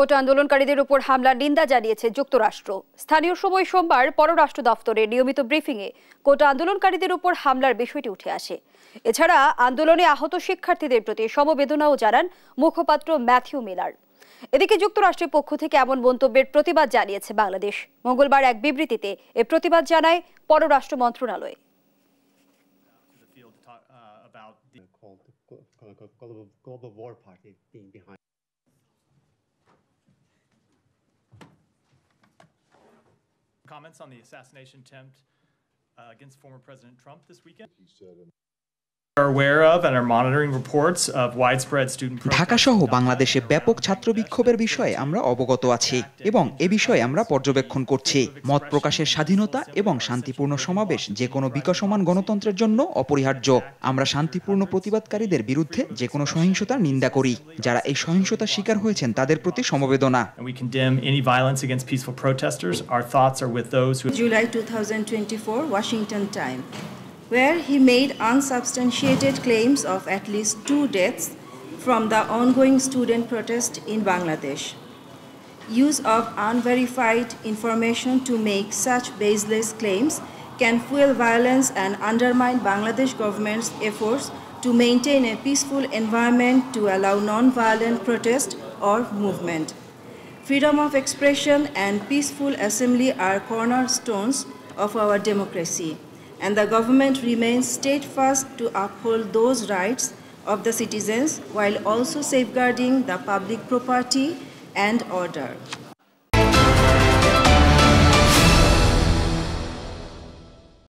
কোটা আন্দোলনকারীদের উপর হামলার নিন্দা জানিয়েছে যুক্তরাষ্ট্র। স্থানীয় সময় সোমবার পররাষ্ট্র দফতরের নিয়মিত ব্রিফিংয়ে কোটা আন্দোলনকারীদের উপর হামলার বিষয়টি উঠে আসে। এছাড়া আন্দোলনে আহত শিক্ষার্থীদের প্রতি সমবেদনাও জানান মুখপাত্র ম্যাথিউ মিলার। এদিকে যুক্তরাষ্ট্রের পক্ষ থেকে এমন মন্তব্যের প্রতিবাদ জানিয়েছে বাংলাদেশ। মঙ্গলবার এক বিবৃতিতে এ প্রতিবাদ জানায় পররাষ্ট্র মন্ত্রণালয়। Comments on the assassination attempt against former President Trump this weekend? Are aware of and are monitoring reports of widespread student protests. Dhaka সহ বাংলাদেশে ব্যাপক ছাত্র বিক্ষোভের বিষয়ে আমরা অবগত আছি এবং এ বিষয়ে আমরা পর্যবেক্ষণ করছি। মত প্রকাশের স্বাধীনতা এবং শান্তিপূর্ণ সমাবেশ যে কোনো বিকাশমান গণতন্ত্রের জন্য অপরিহার্য। আমরা শান্তিপূর্ণ প্রতিবাদকারীদের বিরুদ্ধে যে কোনো সহিংসতার নিন্দা করি। যারা এই সহিংসতার শিকার হয়েছেন তাদের প্রতি সমবেদনা। We condemn any violence against peaceful protesters. Our thoughts are with those who July 2024 Washington Time, where he made unsubstantiated claims of at least 2 deaths from the ongoing student protest in Bangladesh. Use of unverified information to make such baseless claims can fuel violence and undermine Bangladesh government's efforts to maintain a peaceful environment to allow non-violent protest or movement. Freedom of expression and peaceful assembly are cornerstones of our democracy, and the government remains steadfast to uphold those rights of the citizens while also safeguarding the public property and order.